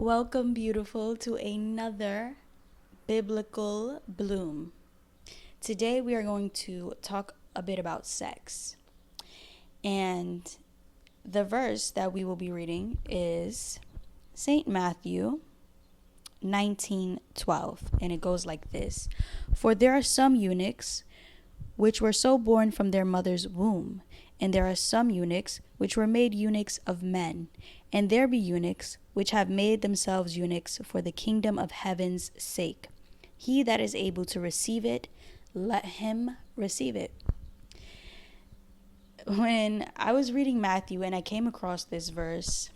Welcome, beautiful, to another biblical bloom. Today, we are going to talk a bit about sex. And the verse that we will be reading is St. Matthew 19:12, and it goes like this: For there are some eunuchs which were so born from their mother's womb, and there are some eunuchs which were made eunuchs of men, and there be eunuchs which have made themselves eunuchs for the kingdom of heaven's sake. He that is able to receive it, let him receive it. When I was reading Matthew and I came across this verse,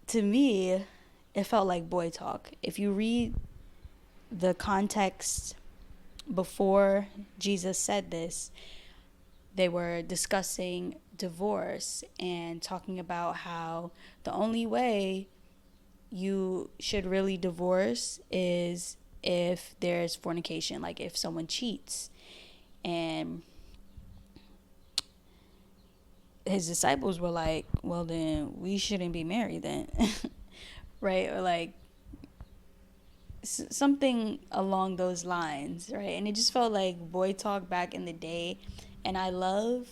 to me, it felt like boy talk. If you read the context before Jesus said this, they were discussing divorce and talking about how the only way you should really divorce is if there's fornication, like if someone cheats. And his disciples were like, well, then we shouldn't be married then. Right? Or like something along those lines, right? And it just felt like boy talk back in the day. And I love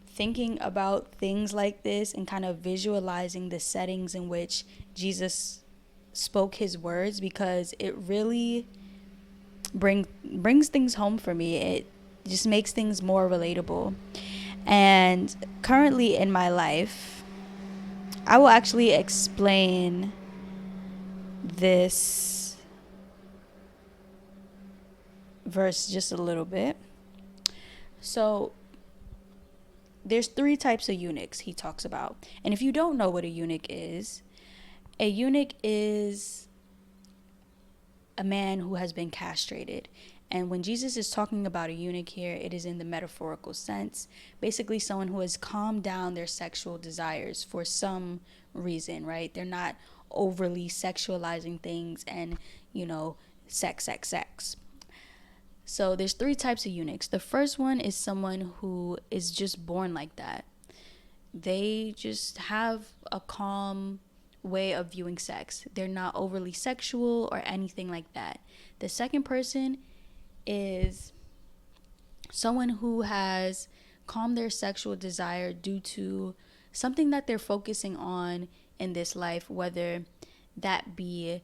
thinking about things like this and kind of visualizing the settings in which Jesus spoke his words, because it really brings things home for me. It just makes things more relatable. And currently in my life, I will actually explain this verse just a little bit. So there's three types of eunuchs he talks about. And if you don't know what a eunuch is a man who has been castrated. And when Jesus is talking about a eunuch here, it is in the metaphorical sense. Basically, someone who has calmed down their sexual desires for some reason, right? They're not overly sexualizing things and, sex. So there's three types of eunuchs. The first one is someone who is just born like that. They just have a calm way of viewing sex. They're not overly sexual or anything like that. The second person is someone who has calmed their sexual desire due to something that they're focusing on in this life, whether that be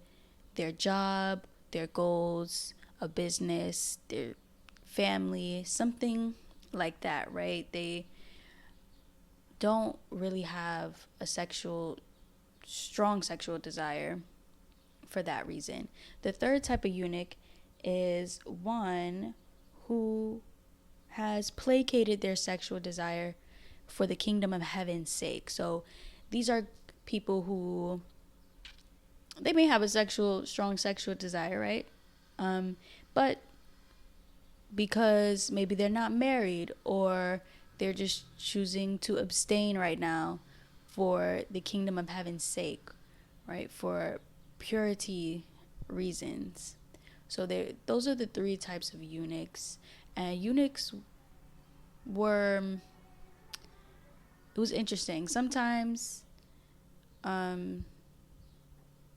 their job, their goals, a business, their family, something like that, right? They don't really have a strong sexual desire for that reason. The third type of eunuch is one who has placated their sexual desire for the kingdom of heaven's sake. So these are people who, they may have a strong sexual desire, right? But because maybe they're not married, or they're just choosing to abstain right now for the kingdom of heaven's sake, right? For purity reasons. So those are the three types of eunuchs. And eunuchs were, it was interesting. Sometimes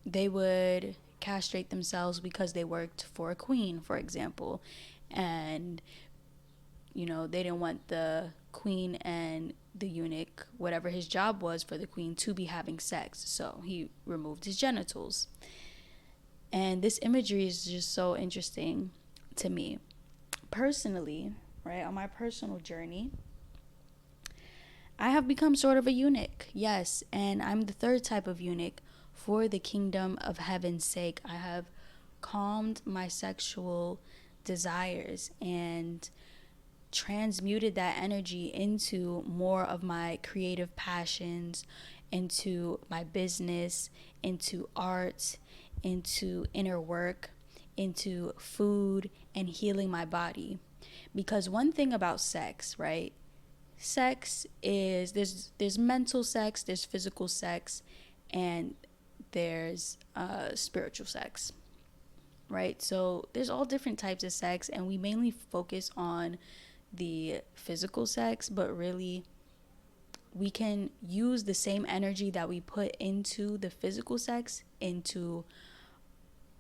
they would castrate themselves because they worked for a queen, for example. And, they didn't want the queen and the eunuch, whatever his job was for the queen, to be having sex. So he removed his genitals. And this imagery is just so interesting to me. Personally, right, on my personal journey, I have become sort of a eunuch, yes, and I'm the third type of eunuch for the kingdom of heaven's sake. I have calmed my sexual desires and transmuted that energy into more of my creative passions, into my business, into art, into inner work, into food, and healing my body. Because one thing about sex, right? Sex is, there's mental sex, there's physical sex, and there's spiritual sex, right? So there's all different types of sex, and we mainly focus on the physical sex, but really we can use the same energy that we put into the physical sex into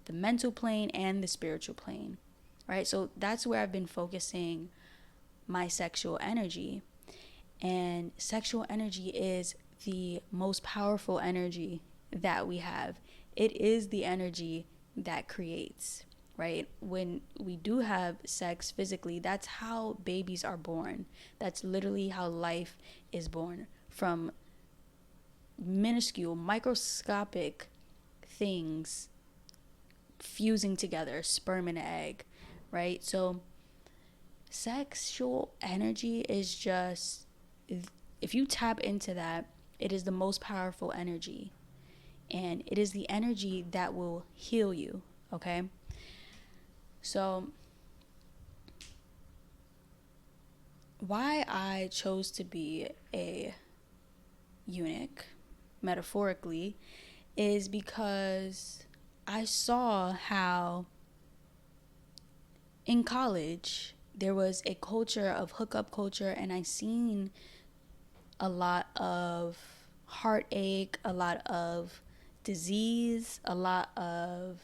the mental plane and the spiritual plane, right? So that's where I've been focusing my sexual energy. And sexual energy is the most powerful energy that we have. It is the energy that creates, right? When we do have sex physically, that's how babies are born. That's literally how life is born, from minuscule, microscopic things fusing together, sperm and egg, right? So sexual energy is just, if you tap into that, it is the most powerful energy. And it is the energy that will heal you, okay? So why I chose to be a eunuch, metaphorically, is because I saw how in college there was a culture of hookup culture, and I seen a lot of heartache, a lot of disease, a lot of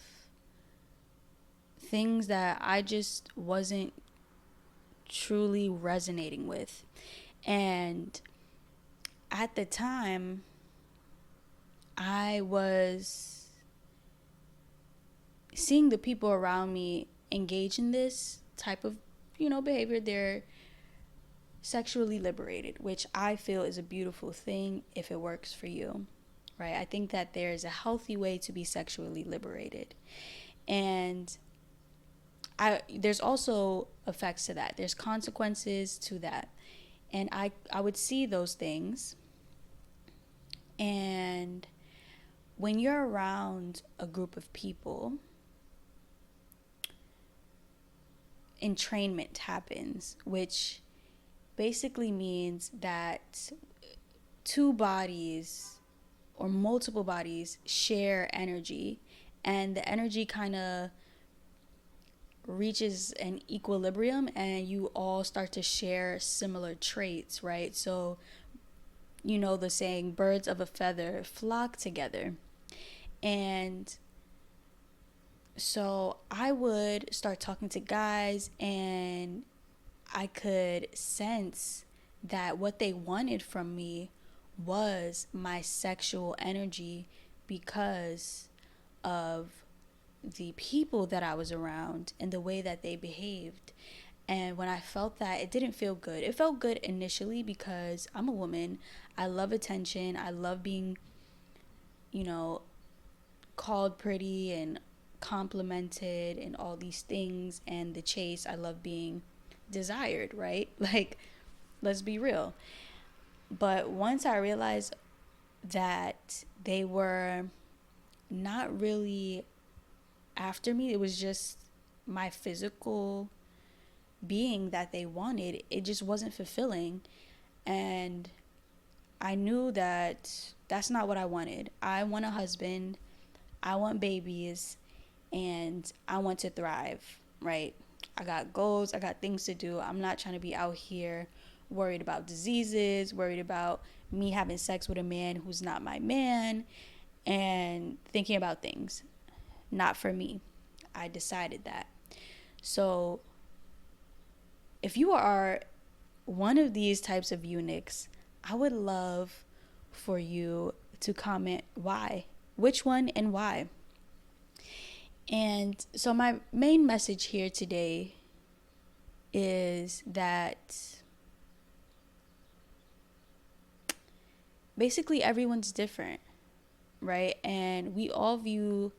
things that I just wasn't truly resonating with. And at the time, I was seeing the people around me engage in this type of, behavior. They're sexually liberated, which I feel is a beautiful thing if it works for you, right? I think that there is a healthy way to be sexually liberated. And there's also effects to that. There's consequences to that. And I would see those things. And when you're around a group of people, entrainment happens, which basically means that two bodies or multiple bodies share energy, and the energy kind of reaches an equilibrium, and you all start to share similar traits, right? So, the saying, birds of a feather flock together. And so I would start talking to guys, and I could sense that what they wanted from me was my sexual energy because of the people that I was around and the way that they behaved. And when I felt that, it didn't feel good. It felt good initially because I'm a woman. I love attention. I love being, called pretty and complimented and all these things. And the chase, I love being desired, right? Like, let's be real. But once I realized that they were not really after me, it was just my physical being that they wanted, it just wasn't fulfilling. And I knew that that's not what I wanted. I want a husband, I want babies, and I want to thrive, right? I got goals, I got things to do. I'm not trying to be out here worried about diseases, worried about me having sex with a man who's not my man, and thinking about things. Not for me. I decided that. So if you are one of these types of eunuchs, I would love for you to comment why, which one and why. And so my main message here today is that basically everyone's different, right? And we all view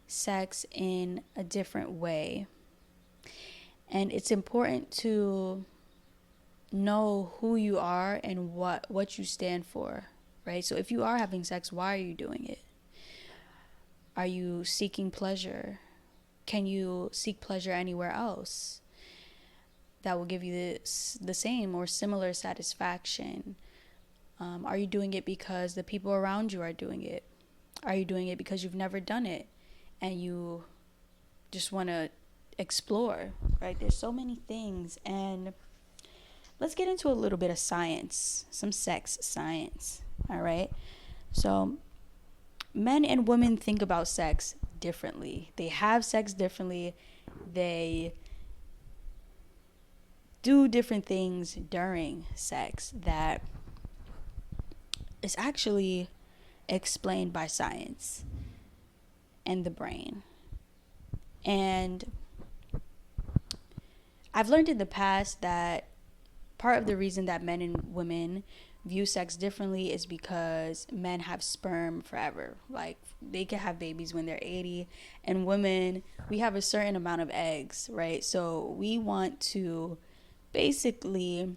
sex in a different way. And it's important to know who you are and what you stand for, right? So if you are having sex, why are you doing it? Are you seeking pleasure? Can you seek pleasure anywhere else that will give you the same or similar satisfaction? Are you doing it because the people around you are doing it? Are you doing it because you've never done it and you just want to explore, right? There's so many things. And let's get into a little bit of science, some sex science. All right. So, men and women think about sex differently. They have sex differently. They do different things during sex that is actually explained by science and the brain. And I've learned in the past that part of the reason that men and women view sex differently is because men have sperm forever. Like, they can have babies when they're 80, and women, we have a certain amount of eggs, right? So we want to basically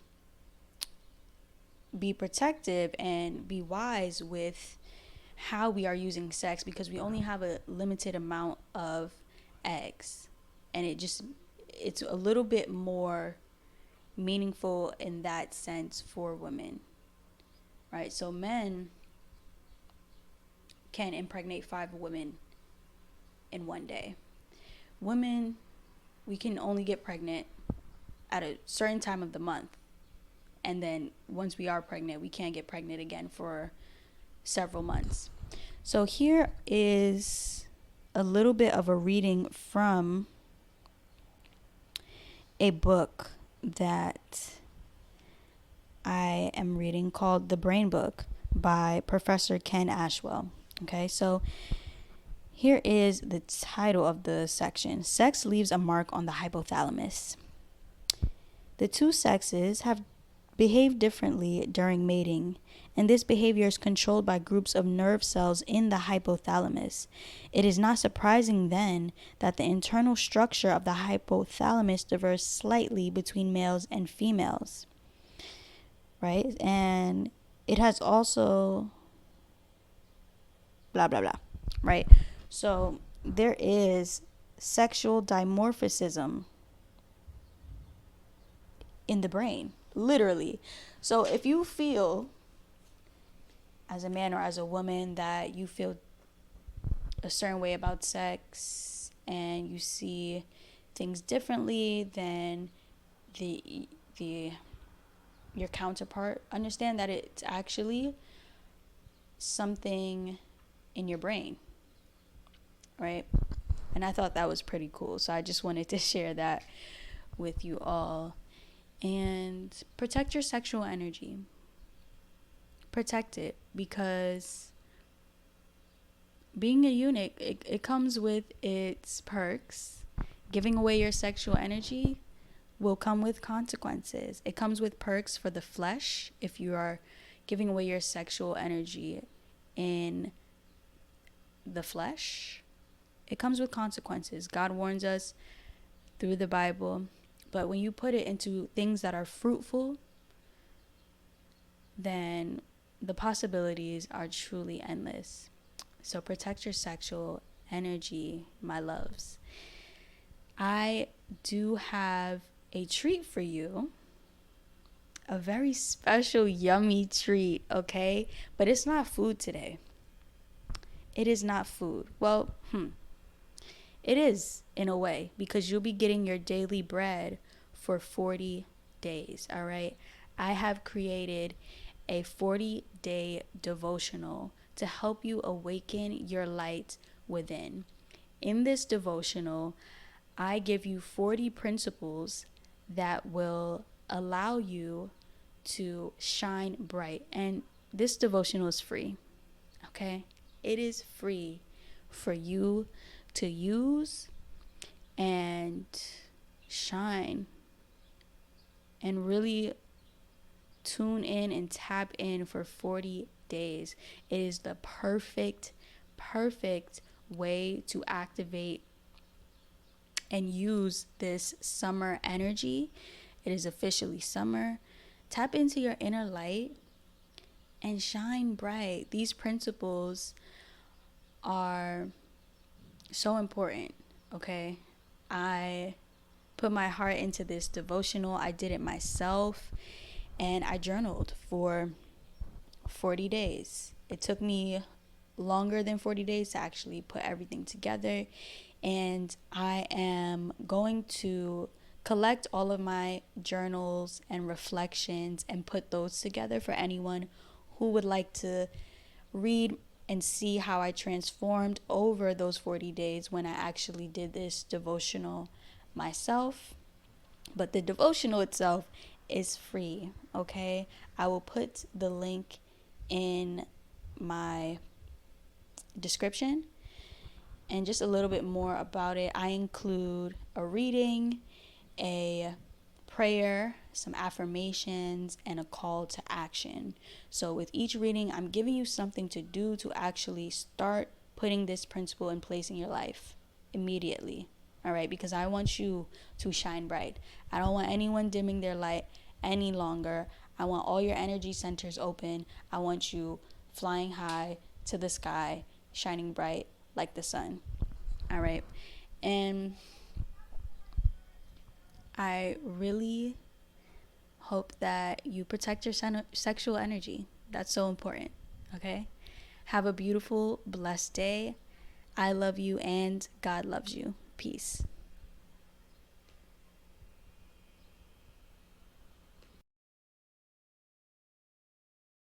be protective and be wise with how we are using sex, because we only have a limited amount of eggs, and it's a little bit more meaningful in that sense for women, right? So men can impregnate 5 women in one day. Women, we can only get pregnant at a certain time of the month, and then once we are pregnant, we can't get pregnant again for several months. So here is a little bit of a reading from a book that I am reading called The Brain Book by Professor Ken Ashwell. Okay, so here is the title of the section: Sex Leaves a Mark on the Hypothalamus. The two sexes have behaved differently during mating, and this behavior is controlled by groups of nerve cells in the hypothalamus. It is not surprising, then, that the internal structure of the hypothalamus differs slightly between males and females, right? And it has also blah, blah, blah, right? So there is sexual dimorphism in the brain, literally. So if you feel as a man or as a woman that you feel a certain way about sex and you see things differently than the your counterpart, understand that it's actually something in your brain, right? And I thought that was pretty cool, so I just wanted to share that with you all. And protect your sexual energy. Protect it, because being a eunuch, it comes with its perks. Giving away your sexual energy will come with consequences. It comes with perks for the flesh. If you are giving away your sexual energy in the flesh, it comes with consequences. God warns us through the Bible. But when you put it into things that are fruitful, then the possibilities are truly endless. So protect your sexual energy, my loves. I do have a treat for you. A very special, yummy treat, okay? But it's not food today. It is not food. Well, it is in a way, because you'll be getting your daily bread for 40 days, all right? I have created a 40-day devotional to help you awaken your light within. In this devotional, I give you 40 principles that will allow you to shine bright. And this devotional is free, okay? It is free for you to use and shine and really tune in and tap in for 40 days. It is the perfect way to activate and use this summer energy. It is officially summer. Tap into your inner light and shine bright. These principles are so important, okay? I put my heart into this devotional. I did it myself, and I journaled for 40 days. It took me longer than 40 days to actually put everything together, and I am going to collect all of my journals and reflections and put those together for anyone who would like to read and see how I transformed over those 40 days when I actually did this devotional myself. But the devotional itself is free, okay? I will put the link in my description and just a little bit more about it. I include a reading, a prayer, some affirmations, and a call to action. So with each reading, I'm giving you something to do to actually start putting this principle in place in your life immediately. All right, because I want you to shine bright. I don't want anyone dimming their light any longer. I want all your energy centers open. I want you flying high to the sky, shining bright like the sun. All right. And I really hope that you protect your sexual energy. That's so important. Okay? Have a beautiful, blessed day. I love you and God loves you. Peace.